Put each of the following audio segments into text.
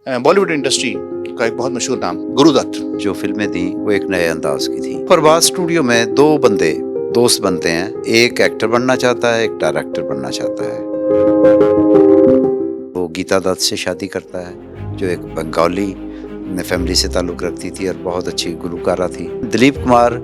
Bollywood industry का एक बहुत मशहूर नाम गुरुदत्त। जो फिल्में थी वो एक नए अंदाज की थी। प्रभास स्टूडियो में दो बंदे दोस्त बनते हैं, एक एक्टर बनना चाहता है, एक डायरेक्टर बनना चाहता है। वो गीता दत्त से शादी करता है जो एक बंगाली फैमिली से ताल्लुक़ रखती थी और बहुत अच्छी गुलकारा थी। दिलीप कुमार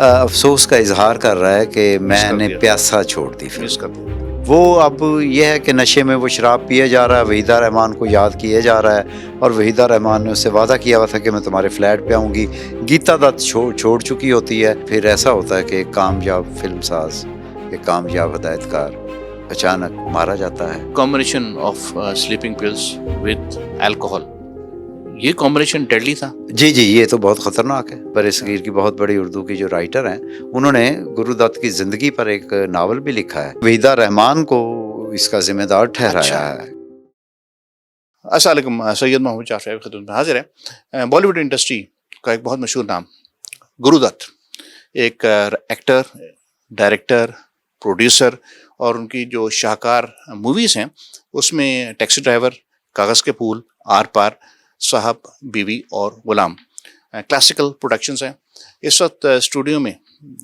अफसोस का इजहार कर रहा है कि मैंने प्यासा छोड़ दी फिल्म। वो अब यह है कि नशे में वो शराब पिए जा रहा है, वहीदा रहमान को याद किए जा रहा है और वहीदा रहमान ने उससे वादा किया हुआ था कि मैं तुम्हारे फ्लैट पे आऊँगी। गीता दत्त छोड़ चुकी होती है। फिर ऐसा होता है कि एक कामयाब फिल्म साज, एक कामयाब हदायतकार अचानक मारा जाता है। Combination of sleeping pills with alcohol, ये कॉम्बिनेशन डेडली था। जी, ये तो बहुत ख़तरनाक है। बरसगीर की बहुत बड़ी उर्दू की जो राइटर हैं, उन्होंने गुरुदत्त की ज़िंदगी पर एक नावल भी लिखा है। वहीदा रहमान को इसका ज़िम्मेदार ठहराया है। अस्सलाम वालेकुम, सैयद मोहम्मद जाफ़र की खिदमत में हाजिर है। बॉलीवुड इंडस्ट्री का एक बहुत मशहूर नाम गुरुदत्त, एक एक्टर, डायरेक्टर, प्रोड्यूसर और उनकी जो शाहकार मूवीज़ हैं उसमें टैक्सी ड्राइवर, कागज़ के फूल, आर पार, साहब, बीवी और गुलाम क्लासिकल प्रोडक्शंस हैं। इस वक्त स्टूडियो में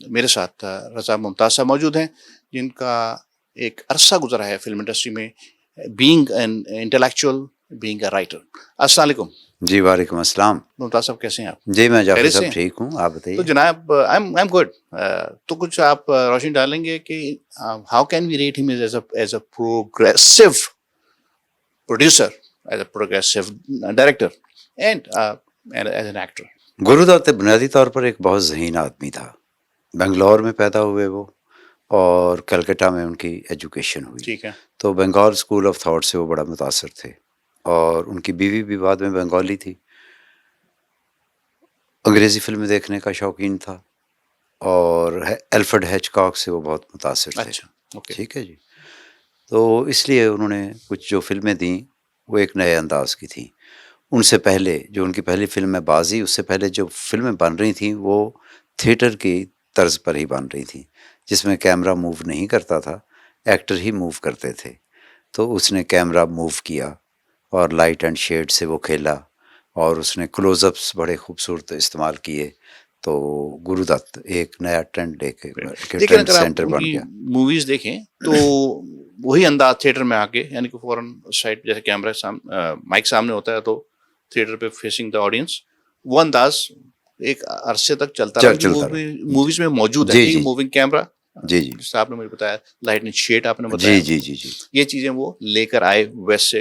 मेरे साथ रज़ा मुमताज़ साहब मौजूद हैं, जिनका एक अरसा गुजरा है फिल्म इंडस्ट्री में, being an intellectual, being a writer. अस्सलाम वालेकुम। जी, वालेकुम अस्सलाम। मुमताज़ साहब कैसे हैं आप? जी, मैं जाफ़र खैरियत से साहब हैं? ठीक हूँ, आप बताइए। तो जनाब आई एम गुड। तो कुछ आप रोशनी डालेंगे कि how can we rate him as a progressive producer, as a progressive director and as an actor? Guru Dutt बुनियादी तौर पर एक बहुत ज़हीन आदमी था। बेंगलोर में पैदा हुए वो और कलकत्ता में उनकी एजुकेशन हुई। ठीक है। तो बंगाल स्कूल ऑफ थॉट से वो बड़ा मुतासर थे और उनकी बीवी भी बाद में बंगाली थी। अंग्रेज़ी फ़िल्में देखने का शौकीन था और अल्फ्रेड हिचकॉक से वो बहुत मुतासिर थे। अच्छा, ओके। ठीक है जी। तो इसलिए उन्होंने कुछ जो फ़िल्में दी वो एक नए अंदाज़ की थी। उनसे पहले जो उनकी पहली फ़िल्म है बाज़ी, उससे पहले जो फ़िल्में बन रही थीं वो थिएटर की तर्ज पर ही बन रही थीं, जिसमें कैमरा मूव नहीं करता था, एक्टर ही मूव करते थे। तो उसने कैमरा मूव किया और लाइट एंड शेड से वो खेला और उसने क्लोज़अप्स बड़े खूबसूरत इस्तेमाल किए। तो गुरुदत्त एक नया ट्रेंड लेकिन ट्रेंड अगर आप सेंटर बन उनकी गया। मूवीज देखें तो वही अंदाज थिएटर में आके, यानी कि फौरन साइड जैसे कैमरा माइक सामने होता है तो थिएटर पे फेसिंग द ऑडियंस, वो अंदाज एक अरसे तक चलता रहा, जो चलता रहा। मूवीज में मौजूद है। जी, ठीक है, जी। मूविंग कैमरा जी, जी। जैसे आपने मुझे बताया, लाइट एंड शेड आपने जी, बताया, जी, जी, जी। ये चीजें वो लेकर आए वेस्ट से,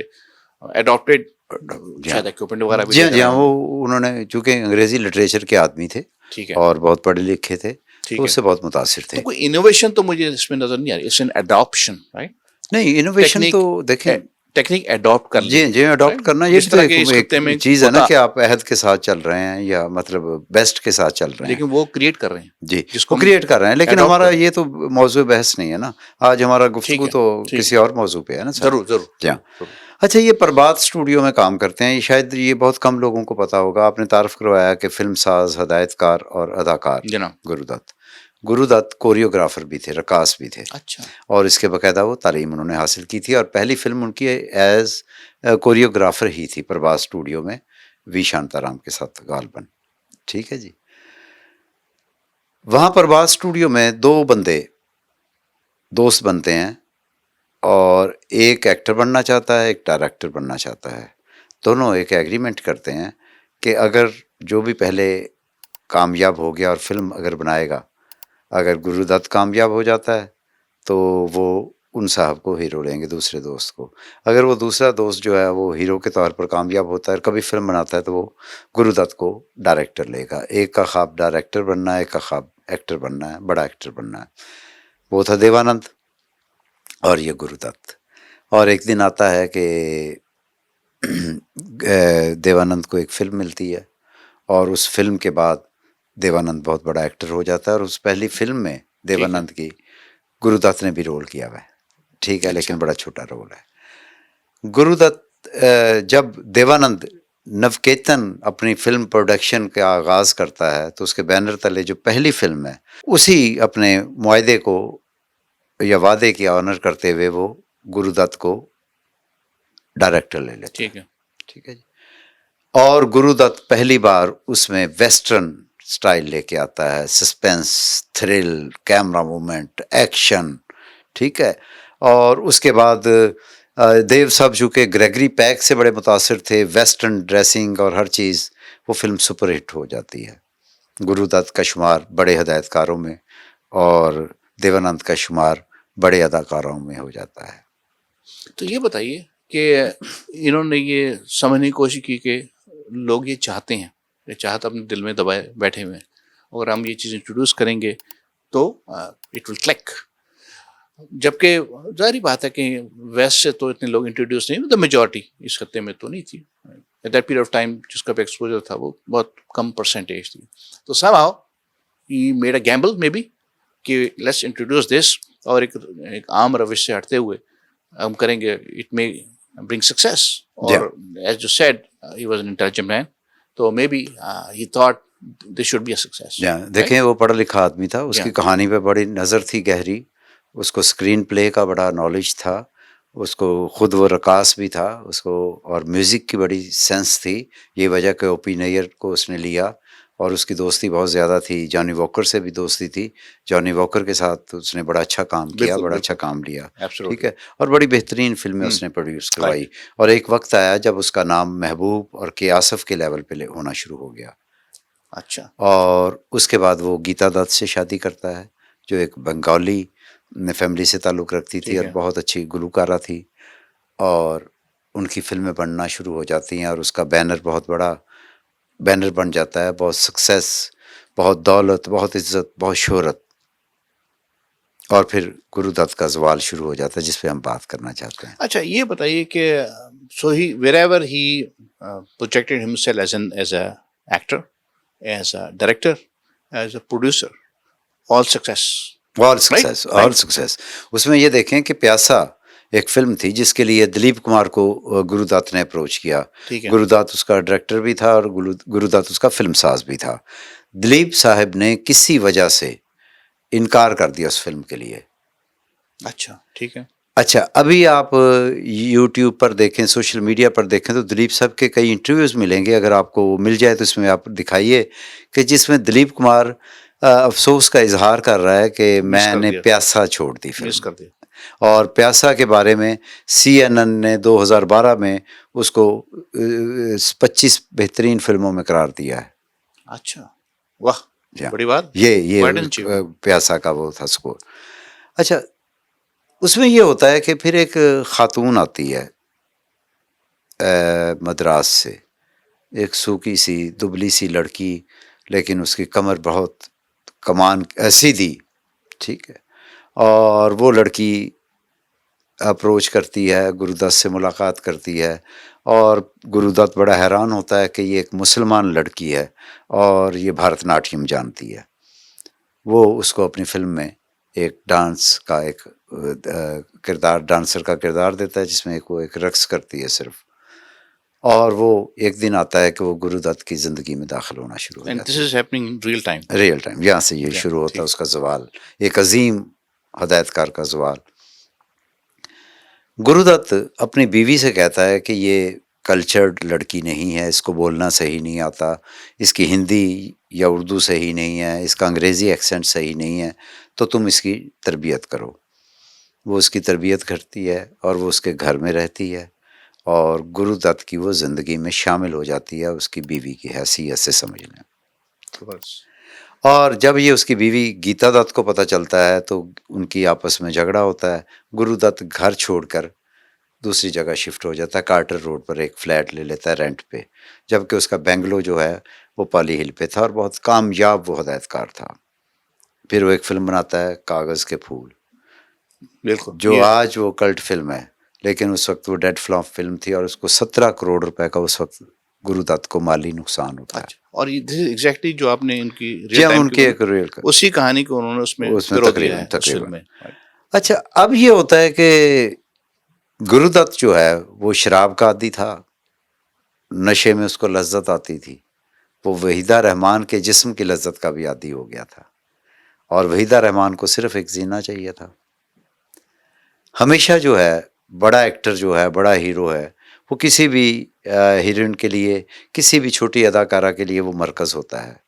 एडॉप्टेड जी हाँ। शायद इक्विपमेंट वगैरह भी जी हाँ, लेकर जी आए हाँ, वो होंगे। उन्होंने चूँकि अंग्रेज़ी लिटरेचर के आदमी थे ठीक है, और बहुत पढ़े लिखे थे, तो ठीक है। उससे बहुत मुतासिर तो थे। कोई इनोवेशन तो मुझे इसमें नजर नहीं आ रही, इट्स एन एडॉप्शन, राइट? नहीं, इनोवेशन तो टेक्निक देखें। टेक्निक अडॉप्ट कर ली, जी, जी, अडॉप्ट राइट? करना ये भी जिस तो तरह के इस एक खत्ते में चीज़ है ना होता, कि आप अहद के साथ चल रहे हैं या मतलब बेस्ट के साथ चल रहे हैं। लेकिन वो क्रिएट कर रहे हैं जी, जिसको वो हम क्रिएट कर रहे हैं, लेकिन अडॉप्ट हमारा कर रहे हैं। ये तो मौज़ूए बहस नहीं है ना। आज हमारा ठीक गुफ्तगू है, तो ठीक किसी है। और मौज़ू पे है ना साहब। जरूर जरूर जी हाँ। जरूर जरूर। अच्छा, ये प्रभात स्टूडियो में काम करते हैं, ये शायद ये बहुत कम लोगों को पता होगा। आपने तारुफ़ करवाया कि फ़िल्म साज़, हदायतकार और अदाकार जनाब। गुरुदत्त। गुरुदत्त कोरियोग्राफ़र भी थे, रक्कास भी थे अच्छा, और इसके बाकायदा वो तालीम उन्होंने हासिल की थी और पहली फ़िल्म उनकी एज़ कोरियोग्राफ़र ही थी प्रभात स्टूडियो में, वी शांताराम के साथ गालबन। ठीक है जी। वहाँ प्रभात स्टूडियो में दो बंदे दोस्त बनते हैं और एक एक्टर बनना चाहता है, एक डायरेक्टर बनना चाहता है। दोनों एक एग्रीमेंट करते हैं कि अगर जो भी पहले कामयाब हो गया और फ़िल्म अगर बनाएगा, अगर गुरुदत्त कामयाब हो जाता है तो वो उन साहब को हीरो लेंगे, दूसरे दोस्त को। अगर वो दूसरा दोस्त जो है वो हीरो के तौर पर कामयाब होता है और कभी फ़िल्म बनाता है तो वो गुरुदत्त को डायरेक्टर लेगा। एक का ख्वाब डायरेक्टर बनना है, एक का ख्वाब एक्टर बनना है, बड़ा एक्टर बनना है। वो था देवानंद और ये गुरुदत्त। और एक दिन आता है कि देवानंद को एक फ़िल्म मिलती है और उस फ़िल्म के बाद देवानंद बहुत बड़ा एक्टर हो जाता है और उस पहली फ़िल्म में ठीक है। देवानंद की गुरुदत्त ने भी रोल किया हुआ है। ठीक है, अच्छा, लेकिन बड़ा छोटा रोल है। गुरुदत्त जब देवानंद नवकेतन अपनी फ़िल्म प्रोडक्शन का आगाज़ करता है तो उसके बैनर तले जो पहली फ़िल्म है, उसी अपने मुआहदे को या वादे की ऑनर करते हुए वो गुरुदत्त को डायरेक्टर ले लेता है। ठीक है। ठीक है जी। और गुरुदत्त पहली बार उसमें वेस्टर्न स्टाइल लेके आता है, suspense, thrill, camera movement, action, ठीक है। और उसके बाद देव साहब चूँकि ग्रेगरी पैक से बड़े मुतासिर थे, वेस्टर्न ड्रेसिंग और हर चीज़, वो फिल्म सुपरहिट हो जाती है। गुरुदत्त का शुमार बड़े हदायतकारों में और देवानंद का शुमार बड़े अदाकारों में हो जाता है। तो ये बताइए कि इन्होंने ये समझने की कोशिश की कि लोग ये चाहते हैं, ये चाहत अपने दिल में दबाए बैठे हुए हैं, और हम ये चीज़ इंट्रोड्यूस करेंगे तो इट विल क्लिक। जबकि जाहिर बात है कि वेस्ट से तो इतने लोग इंट्रोड्यूस नहीं, द मेजॉरिटी इस खत्ते में तो नहीं थी at that period of time. जिसका भी एक्सपोजर था वो बहुत कम परसेंटेज थी। तो somehow he made a gamble maybe कि लेट्स इंट्रोड्यूस दिस, और एक आम रविश से हटते हुए हम करेंगे, इट मे ब्रिंग सक्सेस। और as you said he was an intelligent man, तो maybe he thought this should be a success. देखें, वो पढ़ा लिखा आदमी था, उसकी कहानी पे बड़ी नज़र थी गहरी, उसको स्क्रीन प्ले का बड़ा नॉलेज था, उसको खुद वो रकास भी था, उसको और म्यूज़िक की बड़ी सेंस थी। ये वजह कि ओपी नैयर को उसने लिया, और उसकी दोस्ती बहुत ज़्यादा थी, जॉनी वॉकर से भी दोस्ती थी। जॉनी वॉकर के साथ उसने बड़ा अच्छा काम किया, बड़ा अच्छा काम लिया, ठीक है। और बड़ी बेहतरीन फिल्में उसने प्रोड्यूस करवाई। और एक वक्त आया जब उसका नाम महबूब और के आसफ के लेवल पे होना शुरू हो गया। अच्छा। और उसके बाद वो गीता दत्त से शादी करता है, जो एक बंगाली फैमिली से ताल्लुक़ रखती थी और बहुत अच्छी गुलकारा थी। और उनकी फिल्में बनना शुरू हो जाती हैं, और उसका बैनर बहुत बड़ा बैनर बन जाता है, बहुत सक्सेस, बहुत दौलत, बहुत इज्जत, बहुत शोहरत। और फिर गुरुदत्त का ज़वाल शुरू हो जाता है, जिस पे हम बात करना चाहते हैं। अच्छा, ये बताइए कि सो ही wherever he projected himself as a actor, as a director, as a producer, all success. All success, all success. उसमें ये देखें कि प्यासा एक फिल्म थी जिसके लिए दिलीप कुमार को गुरुदत्त ने अप्रोच किया। गुरुदत्त उसका डायरेक्टर भी था और गुरुदत्त उसका फिल्म साज भी था। दिलीप साहब ने किसी वजह से इनकार कर दिया उस फिल्म के लिए। अच्छा, ठीक है। अच्छा, अभी आप यूट्यूब पर देखें, सोशल मीडिया पर देखें, तो दिलीप साहब के कई इंटरव्यूज़ मिलेंगे, अगर आपको मिल जाए तो इसमें आप दिखाइए कि जिसमें दिलीप कुमार अफसोस का इजहार कर रहा है कि मैंने प्यासा छोड़ दी फिल्म, मिस कर दिया। और प्यासा के बारे में CNN ने 2012 में उसको 25 बेहतरीन फिल्मों में करार दिया है। अच्छा, वाह, बड़ी बात। ये प्यासा का वो था स्कोर। अच्छा, उसमें ये होता है कि फिर एक खातून आती है मद्रास से, एक सूखी सी दुबली सी लड़की, लेकिन उसकी कमर बहुत कमान सीधी, ठीक है। और वो लड़की अप्रोच करती है, गुरुदत्त से मुलाकात करती है, और गुरुदत्त बड़ा हैरान होता है कि ये एक मुसलमान लड़की है और ये भरतनाट्यम जानती है। वो उसको अपनी फिल्म में एक डांस का एक किरदार, डांसर का किरदार देता है, जिसमें वो एक रक्स करती है सिर्फ। और वो एक दिन आता है कि वो गुरुदत्त की ज़िंदगी में दाखिल होना शुरू हो जाता है। This is happening in real time. Real time, यहाँ से ये शुरू होता है उसका ज़वाल, एक अजीम हदायतकार का ज़वाल। गुरुदत्त अपनी बीवी से कहता है कि ये कल्चर्ड लड़की नहीं है, इसको बोलना सही नहीं आता, इसकी हिंदी या उर्दू सही नहीं है, इसका अंग्रेज़ी एक्सेंट सही नहीं है, तो तुम इसकी तरबियत करो। वो उसकी तरबियत करती है और वो उसके घर में रहती है, और गुरुदत्त की वो ज़िंदगी में शामिल हो जाती है उसकी बीवी की हैसियत से, समझ लें। और जब ये उसकी बीवी गीता दत्त को पता चलता है तो उनकी आपस में झगड़ा होता है। गुरुदत्त घर छोड़कर दूसरी जगह शिफ्ट हो जाता है, कार्टर रोड पर एक फ्लैट ले लेता है रेंट पे, जबकि उसका बेंगलो जो है वो पाली हिल पे था और बहुत कामयाब वो हदायतकार था। फिर वो एक फिल्म बनाता है कागज़ के फूल, बिल्कुल, जो आज वो कल्ट फिल्म है, लेकिन उस वक्त वो डेड फ्लॉप फिल्म थी और उसको 17 करोड़ रुपए का उस वक्त गुरुदत्त को माली नुकसान होता है। और ये एग्जैक्टली जो आपने इनकी उनकी एक रियल उसी कहानी को उन्होंने उसमें तकरीबन। अच्छा, अब ये होता है कि गुरुदत्त जो है वो शराब का आदी था, नशे में उसको लज्जत आती थी, वो वहीदा रहमान के जिस्म की लज्जत का भी आदी हो गया था, और वहीदा रहमान को सिर्फ एक जीना चाहिए था। हमेशा जो है बड़ा एक्टर जो है, बड़ा हीरो है, वो किसी भी हीरोइन के लिए, किसी भी छोटी अदाकारा के लिए वो मरकज़ होता है।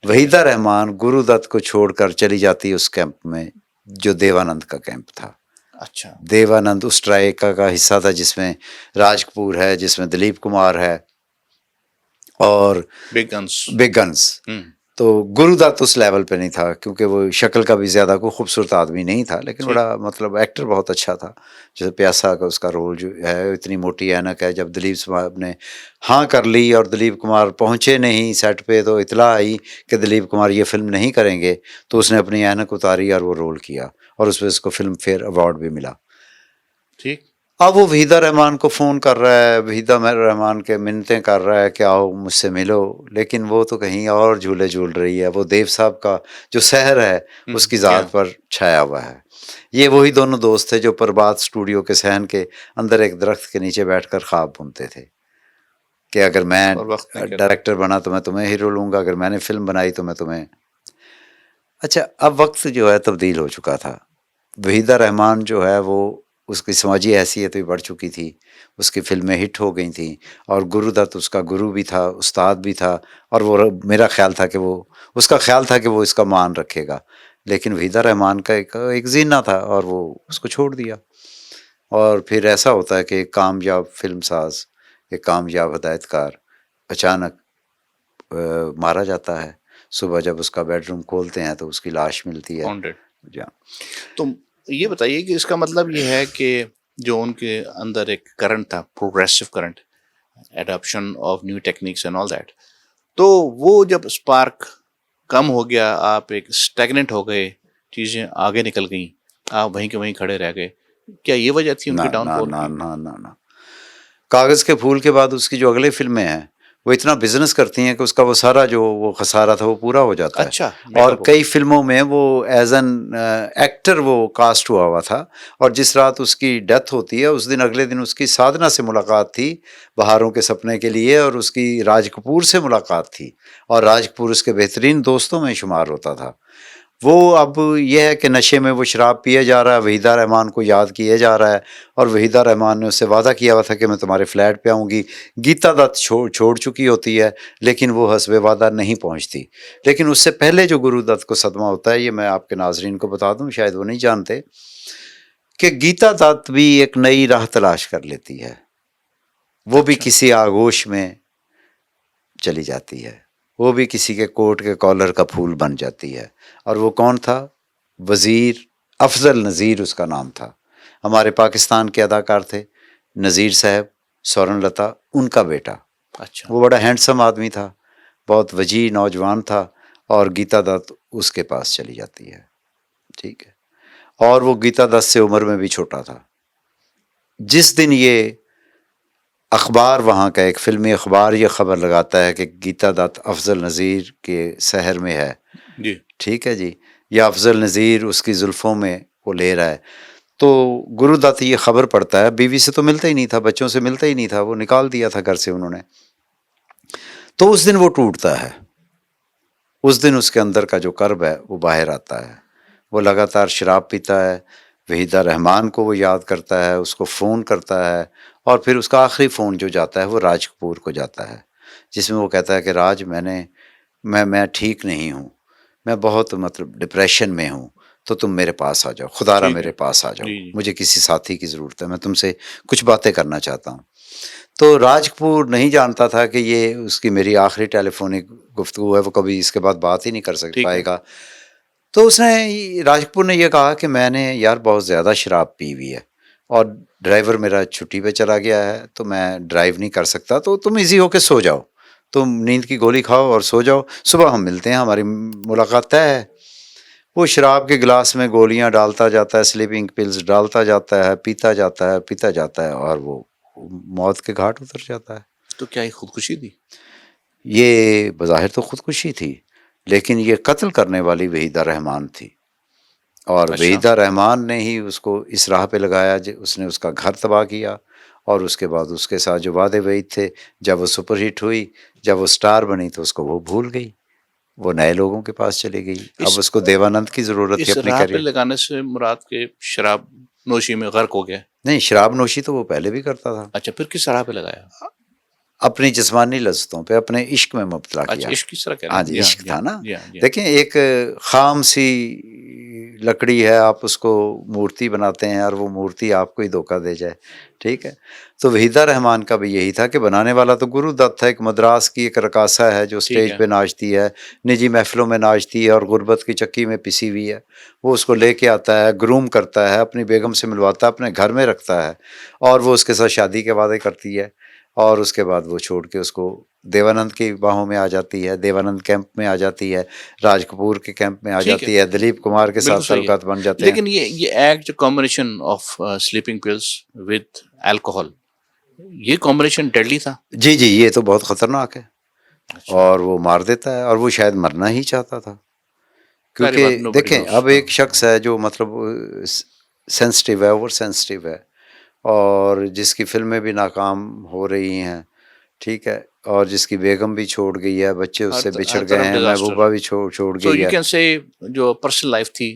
वहीदा रहमान गुरुदत्त को छोड़कर चली जाती है उस कैंप में जो देवानंद का कैंप था। अच्छा। देवानंद उस ट्राइका का हिस्सा था जिसमें राज कपूर है, जिसमें दिलीप कुमार है और बिग गन्स। Big guns. तो गुरुदत्त उस लेवल पे नहीं था क्योंकि वो शक्ल का भी ज़्यादा कोई खूबसूरत आदमी नहीं था, लेकिन ठीक। बड़ा मतलब एक्टर बहुत अच्छा था। जैसे प्यासा का उसका रोल जो है, इतनी मोटी ऐनक है, जब दिलीप साहब ने हाँ कर ली और दिलीप कुमार पहुँचे नहीं सेट पे तो इतला आई कि दिलीप कुमार ये फिल्म नहीं करेंगे, तो उसने अपनी ऐनक उतारी और वो रोल किया और उस पर उसको फिल्म फेयर अवार्ड भी मिला। ठीक। अब वो वहीदा रहमान को फ़ोन कर रहा है, वहीदा रहमान के मिन्नतें कर रहा है कि आओ मुझसे मिलो, लेकिन वो तो कहीं और झूले झूल रही है। वो देव साहब का जो सहर है उसकी ज़ात पर छाया हुआ है। ये वही दोनों दोस्त थे जो प्रभात स्टूडियो के सहन के अंदर एक दरख्त के नीचे बैठकर ख्वाब बुनते थे कि अगर मैं और वक्त ने क्या डायरेक्टर बना तो मैं तुम्हें हीरो लूँगा, अगर मैंने फिल्म बनाई तो मैं तुम्हें। अच्छा, अब वक्त जो है तब्दील हो चुका था। वहीदा रहमान जो है वो उसकी समाजी हैसियत भी बढ़ चुकी थी, उसकी फिल्में हिट हो गई थी और गुरुदत्त उसका गुरु भी था, उस्ताद भी था और वो मेरा ख्याल था कि वो उसका ख्याल था कि वो इसका मान रखेगा, लेकिन वहीदा रहमान का एक जीना था और वो उसको छोड़ दिया। और फिर ऐसा होता है कि एक कामयाब फिल्म साज, एक कामयाब हदायतकार अचानक मारा जाता है। सुबह जब उसका बेडरूम खोलते हैं तो उसकी लाश मिलती है। Founded। जा तो ये बताइए कि इसका मतलब ये है कि जो उनके अंदर एक करंट था, progressive current, adoption of new techniques and all that, तो वो जब स्पार्क कम हो गया, आप एक स्टैग्नेंट हो गए, चीज़ें आगे निकल गई, आप वहीं के वहीं खड़े रह गए, क्या ये वजह थी ना उनके ना डाउनफॉल ना की? ना ना ना कागज़ के फूल के बाद उसकी जो अगले फिल्में हैं वो इतना बिजनेस करती हैं कि उसका वो सारा जो वो खसारा था वो पूरा हो जाता है। अच्छा, और मेकअप हो कई फिल्मों में वो एज एन एक्टर वो कास्ट हुआ था और जिस रात उसकी डेथ होती है उस दिन अगले दिन उसकी साधना से मुलाकात थी बहारों के सपने के लिए और उसकी राज कपूर से मुलाकात थी और राज कपूर उसके बेहतरीन दोस्तों में शुमार होता था। वो अब यह है कि नशे में वो शराब पिए जा रहा है, वहीदा रहमान को याद किए जा रहा है और वहीदा रहमान ने उससे वादा किया हुआ था कि मैं तुम्हारे फ्लैट पे आऊँगी। गीता दत्त छोड़ चुकी होती है लेकिन वो हस्बे वादा नहीं पहुँचती। लेकिन उससे पहले जो गुरुदत्त को सदमा होता है, ये मैं आपके नाजरीन को बता दूँ, शायद वो नहीं जानते कि गीता दत्त भी एक नई राह तलाश कर लेती है। वो भी अच्छा। किसी आगोश में चली जाती है, वो भी किसी के कोट के कॉलर का फूल बन जाती है। और वो कौन था? वज़ीर अफजल नज़ीर उसका नाम था। हमारे पाकिस्तान के अदाकार थे नज़ीर साहब, स्वर्णलता उनका बेटा। अच्छा। वो बड़ा हैंडसम आदमी था, बहुत वजी नौजवान था और गीता दत्त उसके पास चली जाती है। ठीक है, और वो गीता दत्त से उम्र में भी छोटा था। जिस दिन ये अखबार, वहाँ का एक फिल्मी अखबार ये खबर लगाता है कि गीता दत्त अफजल नज़ीर के शहर में है, जी। ठीक है जी, या अफजल नज़ीर उसकी जुल्फ़ों में वो ले रहा है, तो गुरुदत्त ये खबर पढ़ता है। बीवी से तो मिलता ही नहीं था, बच्चों से मिलता ही नहीं था, वो निकाल दिया था घर से उन्होंने। तो उस दिन वो टूटता है, उस दिन उसके अंदर का जो कर्ब है वो बाहर आता है। वो लगातार शराब पीता है, वहीदा रहमान को वो याद करता है, उसको फ़ोन करता है और फिर उसका आखिरी फ़ोन जो जाता है वो राज कपूर को जाता है, जिसमें वो कहता है कि राज मैं ठीक नहीं हूँ, मैं बहुत मतलब डिप्रेशन में हूँ, तो तुम मेरे पास आ जाओ, खुदारा ठीक है। मेरे पास आ जाओ, जी, जी। मुझे किसी साथी की ज़रूरत है, मैं तुमसे कुछ बातें करना चाहता हूँ। तो राज कपूर नहीं जानता था कि ये उसकी मेरी आखिरी टेलीफोनिक गुफ्तगू है, वो कभी इसके बाद बात ही नहीं कर ठीक है। पाएगा। तो राज कपूर ने ये कहा कि मैंने यार बहुत ज़्यादा शराब पी हुई है और ड्राइवर मेरा छुट्टी पे चला गया है, तो मैं ड्राइव नहीं कर सकता, तो तुम इजी होके सो जाओ, तुम नींद की गोली खाओ और सो जाओ, सुबह हम मिलते हैं, हमारी मुलाकात तय है। वो शराब के गिलास में गोलियां डालता जाता है, स्लीपिंग पिल्स डालता जाता है, पीता जाता है और वो मौत के घाट उतर जाता है। तो क्या ये खुदकुशी थी? ये बज़ाहिर तो खुदकुशी थी, लेकिन ये कत्ल करने वाली वहीदा रहमान थी और अच्छा। वहीदा रहमान ने ही उसको इस राह पे लगाया, उसने उसका घर तबाह किया और उसके बाद उसके साथ जो वादे वहीद थे, जब वो सुपरहिट हुई, जब वो स्टार बनी तो उसको वो भूल गई, वो नए लोगों के पास चली गई। अब इस उसको देवानंद की ज़रूरत थी इस अपने राह पे करियर। लगाने से मुराद के शराब नोशी में गर्क हो गया? नहीं, शराब नोशी तो वो पहले भी करता था। अच्छा, फिर किस राह पे लगाया? अपनी जिस्मानी लज्जतों पे, अपने इश्क में मुब्तला अच्छा, किया। इश्क किस तरह कह रहे हाँ हैं? जी, जी हाँ, इश्क जी था हाँ, ना। जी हाँ, जी हाँ। देखें, एक खाम सी लकड़ी है, आप उसको मूर्ति बनाते हैं और वो मूर्ति आपको ही धोखा दे जाए, ठीक है। तो वहीदा रहमान का भी यही था कि बनाने वाला तो गुरु दत्त है, एक मद्रास की एक रकासा है जो ठीक स्टेज है। पे नाचती है, निजी महफिलों में नाचती है और गुर्बत की चक्की में पिसी हुई है। वो उसको लेके आता है, ग्रूम करता है, अपनी बेगम से मिलवाता है, अपने घर में रखता है और वो उसके साथ शादी के वादे करती है और उसके बाद वो छोड़ के उसको देवानंद की बाहों में आ जाती है, देवानंद कैंप में आ जाती है, राज कपूर के कैंप में आ ठीक है, जाती है, दिलीप कुमार के साथ बिल्कुल सही है। ताल्लुकात बन जाते हैं। लेकिन ये एक्ट जो combination of sleeping pills with alcohol, ये कॉम्बिनेशन डेडली था। जी, जी, ये तो बहुत ख़तरनाक है अच्छा, और वो मार देता है और वो शायद मरना ही चाहता था। सारी क्योंकि बात नोबडी देखें, नोस। अब एक शख्स है जो मतलब सेंसिटिव है, ओवर सेंसिटिव है और जिसकी फ़िल्में भी नाकाम हो रही हैं, ठीक है? और जिसकी बेगम भी छोड़ गई है, बच्चे उससे हर बिछड़ गए तरफ हैं, डिजास्टर। महबूबा भी छोड़ सो गई यू है। कैन से जो पर्सनल लाइफ थी,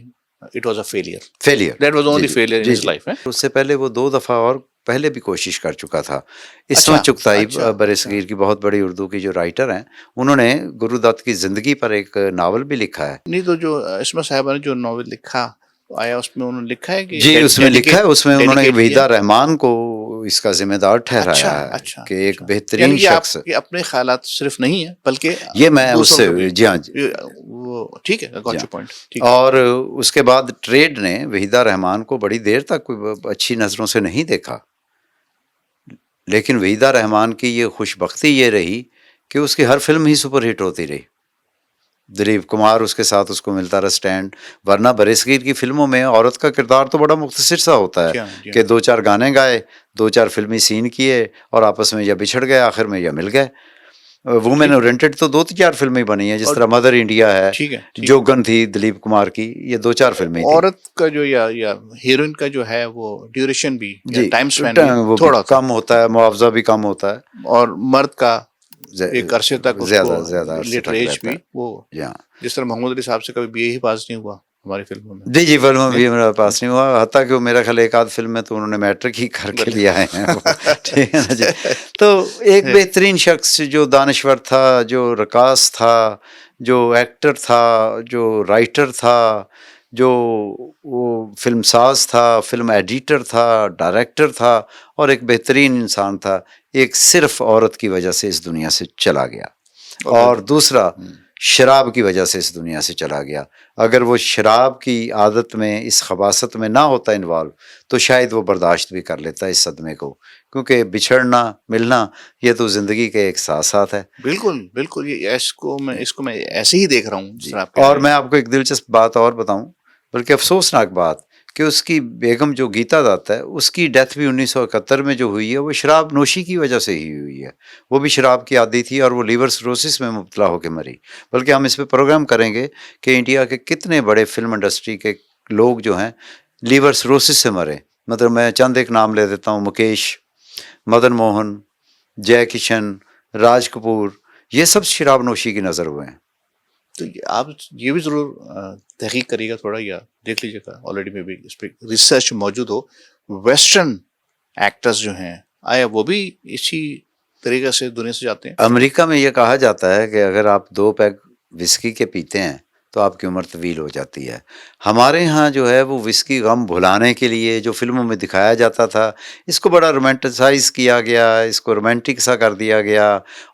it was a failure. Failure. That was जी, ओनली जी। फेलियर इन जी, हिज जी। लाइफ है। उससे पहले वो 2 दफ़ा और पहले भी कोशिश कर चुका था। अच्छा, इस्मत चुगताई अच्छा, अच्छा। बरसगीर की बहुत बड़ी उर्दू की जो राइटर हैं, उन्होंने गुरुदत्त की ज़िंदगी पर एक नावल भी लिखा है। नहीं तो जो इसमें साहबा ने जो नॉवेल लिखा आया, उसमें उन्होंने लिखा है कि जी, उसमें लिखा है, उसमें उन्होंने डेडिकेट किया वहीदा है? रहमान को इसका ज़िम्मेदार अच्छा, ठहराया है अच्छा, कि एक अच्छा। यानी बेहतरीन ये शख्स। आपके अपने ख़्यालात सिर्फ नहीं है, बल्कि ये मैं दूसरों उससे, के भी जी हाँ, वो ठीक है, जी गॉट हाँ। योर पॉइंट, ठीक है। और उसके बाद ट्रेड ने वहीदा रहमान को बड़ी देर तक कोई अच्छी नज़रों से नहीं देखा। लेकिन वहीदा रहमान की ये खुशबख्ती ये रही कि उसकी हर फ़िल्म ही सुपरहिट होती रही। दिलीप कुमार उसके साथ उसको मिलता रहा स्टैंड, वरना बरसगीर की फ़िल्मों में औरत का किरदार तो बड़ा मुख्तसर सा होता है जी हाँ, जी हाँ। कि 2-4 गाने गाए, 2-4 फ़िल्मी सीन किए और आपस में या बिछड़ गए, आखिर में या मिल गए। वुमेन ठीक है। ओरिएंटेड तो 2-4 फ़िल्में बनी हैं, जिस और तरह मदर इंडिया है, ठीक है, ठीक है। जोगन थी दिलीप कुमार की, ये 2-4 फ़िल्में थी। औरत का जो या हीरोइन का जो है वो ड्यूरेशन भी या जी, टाइम स्पैन भी वो भी थोड़ा था, कम होता है, मुआवज़ा भी कम होता है, और मर्द का ज़्या एक अरसे तक उसको ज़्यादा अरसे लिटरेट तक एज रहता भी है। वो, जी हाँ। जिस तरह मोहम्मद अली साहब से कभी बीए ही पास नहीं हुआ हमारी फिल्मों में। जी, जी, फ़िल्म में नहीं? भी मेरे पास नहीं हुआ, हत्ता कि वो मेरा ख़्याल एक आध फ़िल्म में तो उन्होंने मैट्रिक ही करके बल्ले। लिया है वो, ठीक है ना जी। तो एक बेहतरीन शख्स जो दानश्वर था, जो रकास था, जो एक्टर था, जो राइटर था, जो वो फ़िल्मसाज़ था, फ़िल्म एडिटर था, डायरेक्टर था और एक बेहतरीन इंसान था, एक सिर्फ़ औरत की वजह से इस दुनिया से चला गया। और दूसरा, शराब की वजह से इस दुनिया से चला गया। अगर वो शराब की आदत में, इस खबासत में ना होता इन्वॉल्व, तो शायद वो बर्दाश्त भी कर लेता इस सदमे को, क्योंकि बिछड़ना, मिलना, ये तो ज़िंदगी के एक साथ-साथ है। बिल्कुल, बिल्कुल, ये इसको मैं ऐसे ही देख रहा हूँ जिस जी, तरह आप कह और रहे मैं हैं। आपको एक दिलचस्प बात और बताऊँ, बल्कि अफ़सोसनाक बात, कि उसकी बेगम जो गीता दत्त है, उसकी डेथ भी 1971 में जो हुई है, वो शराब नोशी की वजह से ही हुई है। वो भी शराब की आदी थी और वो लिवर सिरोसिस में मुब्तला होके मरी। बल्कि हम इस पे प्रोग्राम करेंगे कि इंडिया के कितने बड़े फ़िल्म इंडस्ट्री के लोग जो हैं, लिवर सिरोसिस से मरे। मतलब मैं चंद एक नाम ले देता हूँ, मुकेश, मदन मोहन, जय किशन, राज कपूर, ये सब शराब नोशी की नज़र हुए हैं। तो आप ये भी ज़रूर तहकीक करिएगा थोड़ा, या देख लीजिएगा, ऑलरेडी में भी इस पे रिसर्च मौजूद हो। वेस्टर्न एक्टर्स जो हैं, आया वो भी इसी तरीके से दुनिया से जाते हैं? अमेरिका में ये कहा जाता है कि अगर आप 2 पैग विस्की के पीते हैं, तो आपकी उम्र तवील हो जाती है। हमारे यहाँ जो है वो विस्की गम भुलाने के लिए जो फ़िल्मों में दिखाया जाता था, इसको बड़ा रोमांटिसाइज़ किया गया, इसको रोमांटिक सा कर दिया गया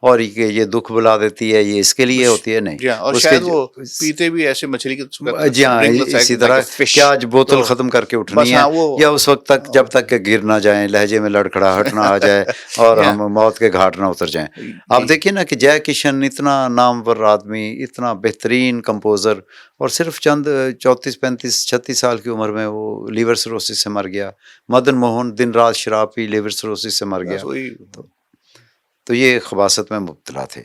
और ये दुःख भुला देती है, ये इसके लिए उस होती है, नहीं। जी हाँ, और उसके शायद वो पीते भी ऐसे मछली की कहते जी हैं हाँ, ड्रिंक इसी लाइक तरह अ फिश। कि आज बोतल तो ख़त्म करके उठनी बस है हाँ, वो या उस वक़्त तक जब तक कि गिर ना जाएँ, लहजे में लड़खड़ाहट ना आ जाए और या हम मौत के घाट ना उतर जाएँ। आप यही देखिए ना कि जय किशन इतना नामवर आदमी, इतना बेहतरीन कंपोज़र और सिर्फ़ चंद 34, 35, 36 साल की उम्र में वो लीवर सिरोसिस से मर गया। मदन मोहन दिन-रात शराब पी लीवर सिरोसिस से मर बस गया। वही। तो तो ये ख़बासत में मुब्तला थे।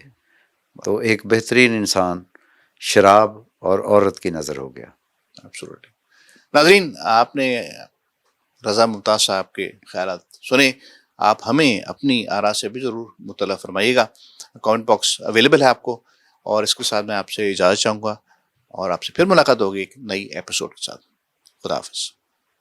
तो एक बेहतरीन इंसान शराब और औरत की नज़र हो गया। एब्सोल्युटली। नाज़रीन, आपने रज़ा मुमताज़ साहब के ख़यालात सुने। आप हमें अपनी आरा से भी ज़रूर मुत्तला फ़रमाइएगा। कमेंट बॉक्स अवेलेबल है आपको, और इसके साथ मैं आपसे इजाज़त चाहूँगा और आपसे फिर मुलाकात होगी एक नई एपिसोड के साथ। खुदा हाफ़िज़।